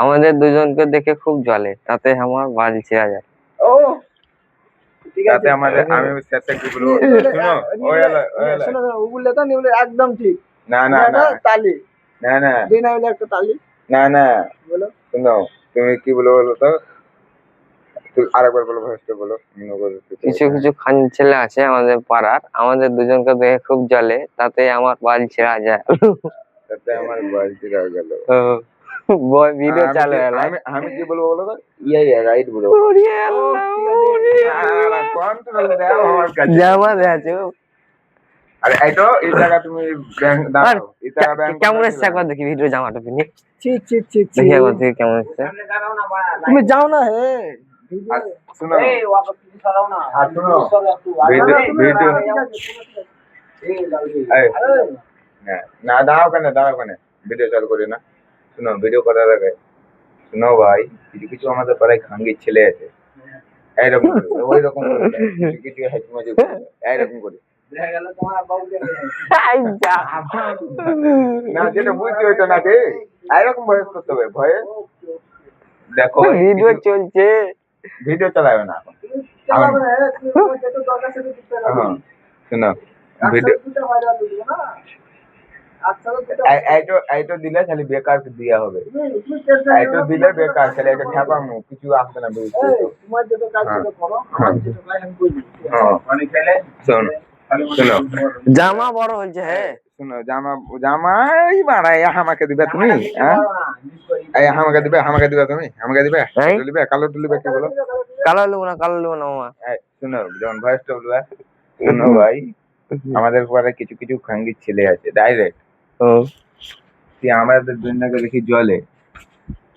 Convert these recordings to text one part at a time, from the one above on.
আমাদের দুজনকে দেখে খুব জ্বলে, তাতে আমার বাল ছেড়া যায়। ও ঠিক আছে, তাতে আমাদের আমি শেষে কি বলবো শুনো, শোনো ও বললে তো নিউলে একদম ঠিক। না না না তালি, না না দিন হইলে একটা তালি। না না বলো শুনো, তুমি কি বলো বলো তো, আরেকবার বলো, ভয়েসটা বলো। কিছু কিছু খান ছেলে আছে আমাদের পাড়ার, আমাদের দুজনকে দেখে খুব জ্বলে, তাতে আমার বাল ছেড়া যায়। তাতে আমার বালতি রয়ে গেল। ভিডিও চালু হলো। আমি কি বলবো বলো তো, রাইট বলো। জামা দেখাচ্ছে। আরে এই তো এই জায়গা তুমি দাঁড়াও, এই জায়গা কেমন এসছে একবার দেখি ভিডিও, জামাটা পিনি ছি ছি ছি ছি, দেখি একবার দেখি কেমন এসছে। তুমি যাও না হে শুনো, ভিডিও না দাঁড়াও কেন, ভিডিও চালু করি না। শুনো, ভিডিও করার আগে শুনো ভাই, কিছু কিছু আমাদের পাড়ায় খাঙ্গির ছেলে আছে, এইরকম ওই রকম কিছু কিছু এইরকম করে না, যেটা বুঝছি ওইটা নাকি এইরকম ভয়েস করতে হবে। ভয়েস দেখো, ভিডিও চলছে, ভিডিও চালাবে না এখন। শোনো, ভিডিও এইটো দিলে খালি বেকার দিয়া হবে, এইটো দিলে বেকার, খালি এটা খ্যাপামু, কিছু আসবে না। তোমার যেটা কাজ সেটা করো, আমার যেটা কাজ আমি করি। শোনো শোনো, জামা বড় হয়েছে। হ্যাঁ শোনো, জামাই বাড়াই আমাকে দিবে তুমি, আমাকে দিবে তুমি, আমাকে দিবে লিবে, কালো লিবে, কি বলো? কালো নেবো না, কালো নেবো না মামা। শোনো, যখন ভয়েসটা বলবে, শোনো ভাই, আমাদের পরে কিছু কিছু খাঙ্গির ছেলে আছে ডাইরেক্ট, আমাদের দুনিয়াকে দেখি জলে,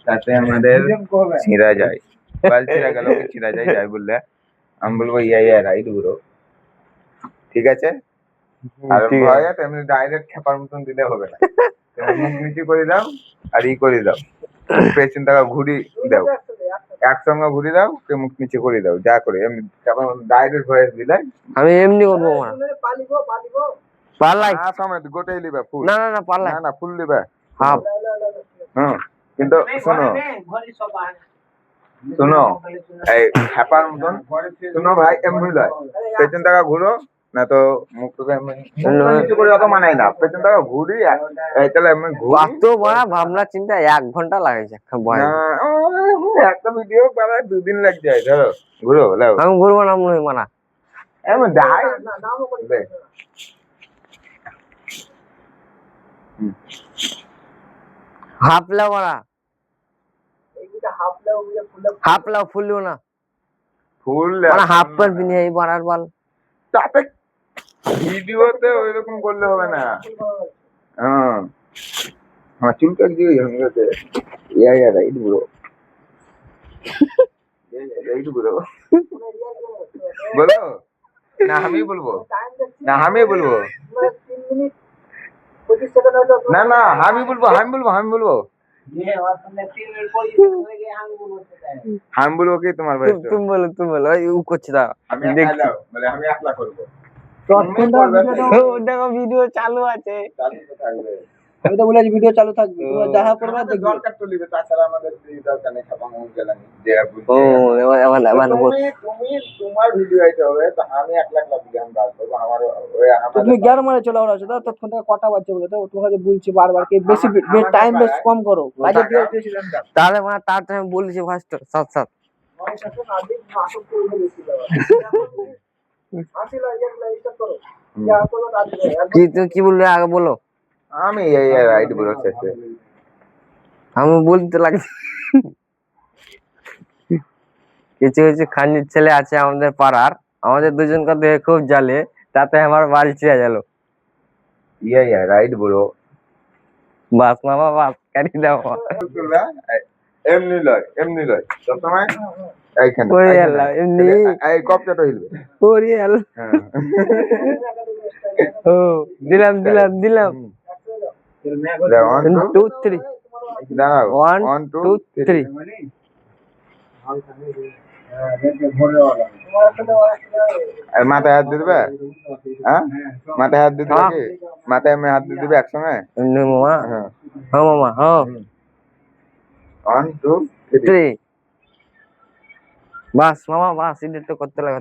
তাতে আমাদের ছিঁড়া যায়, বাল ছিঁড়া গেল, ছিঁড়া যায় যাই বললে আমি বলবো রাইট ব্রো, ঠিক আছে। আর ভয়ে তেমনি ডাইরেক্ট খেপার মতন দিলে হবে না, মুখ নিচু করে দাও আর করে দাও, পেছন টাকা ঘুরি দাও, একসঙ্গে ঘুরি দাও, কে মুখ নিচে করে দাও, যা করে এমনি ডাইরেক্ট ভয়েস দিলে আমি এমনি করবো মা। পালাই সমেত গোটাই লিবে ফুল, না না না পালাই না ফুল লিবে হাফ। কিন্তু শোনো শোনো, এই খেপার মতন শোনো ভাই, এমনি লয়, পেছন টাকা ঘুরো না তো মুখ নিচু করে অত মানাই না, পেছন টাকা ঘুরি, তাহলে এমনি তো বড়া ভাবনা চিন্তা 1 ঘন্টা লাগেছে একটা ভিডিও বানায় 2 দিন লাগ যায়, ধরো ঘুরো লাও, আমি ঘুরবো না মনে হয় মানা, এমন ডাই হাফ লাও মারা, হাফ লাও ফুল লিও না, ফুল মানে হাফ পর বিনি এই বানার বাল, তাতে ভিডিওতে ওইরকম করলে হবে না। আমার চুল কাট দিয়ে হচ্ছে, রাইট ব্রো, রাইট ব্রো বলো না, আমি বলবো না, আমি বলবো না, না আমি বলবো, আমি বলবো, আমি বলবো, আমি বলবো কি তোমার ভাই, তুমি বলো, তুমি বলো, ও করছে তা আমি একলা করবো, দেখো ভিডিও চালু আছে, আমি তো বলেছি ভিডিও চালু থাকবে, তোমরা যাহা করবে দেখবে। দরকার তো লিবে, তাছাড়া আমাদের দরকার নেই খাবার জ্বালানি, ও এবার তুমি তোমার ভিডিও আইতে হবে, তো আমি একলা ভিডিও আমি বার করবো, আমার তুমি গ্যার মারে চলে আসো, তো তখন থেকে কটা বাজছে বলে তো তোমাকে বলছি বারবার কি বেশি টাইম বেশ কম করো, কাজে দিয়ে তাহলে মানে তার টাইম বলেছি ফার্স্ট সাত সাত কি বললে আগে বলো, আমি রাইট বলেছি, আমি বলতে লাগছি। কিছু কিছু খানির ছেলে আছে আমাদের পাড়ার, আমাদের দুজনকে দেখে খুব জ্বালে, তাতে আমার বাল ছিঁড়ে গেল। রাইট ব্রো, বাস মামা বাস কাটি দাও, এমনি লয় সবসময় এইখানে এমনি এই কপচাটা হিলবে, দিলাম দিলাম দিলাম, 1 2 3 1 2 3, মাথায় হাত দিয়ে দিবে, মাথায় হাত দিয়ে দিবে, কি মাথায় হাত দিয়ে দিবে একসঙ্গে, এমনি মামা, হ্যাঁ মামা, হ্যাঁ 1 2 3 3 বাস মামা বাস এডিট তো করতে লাগে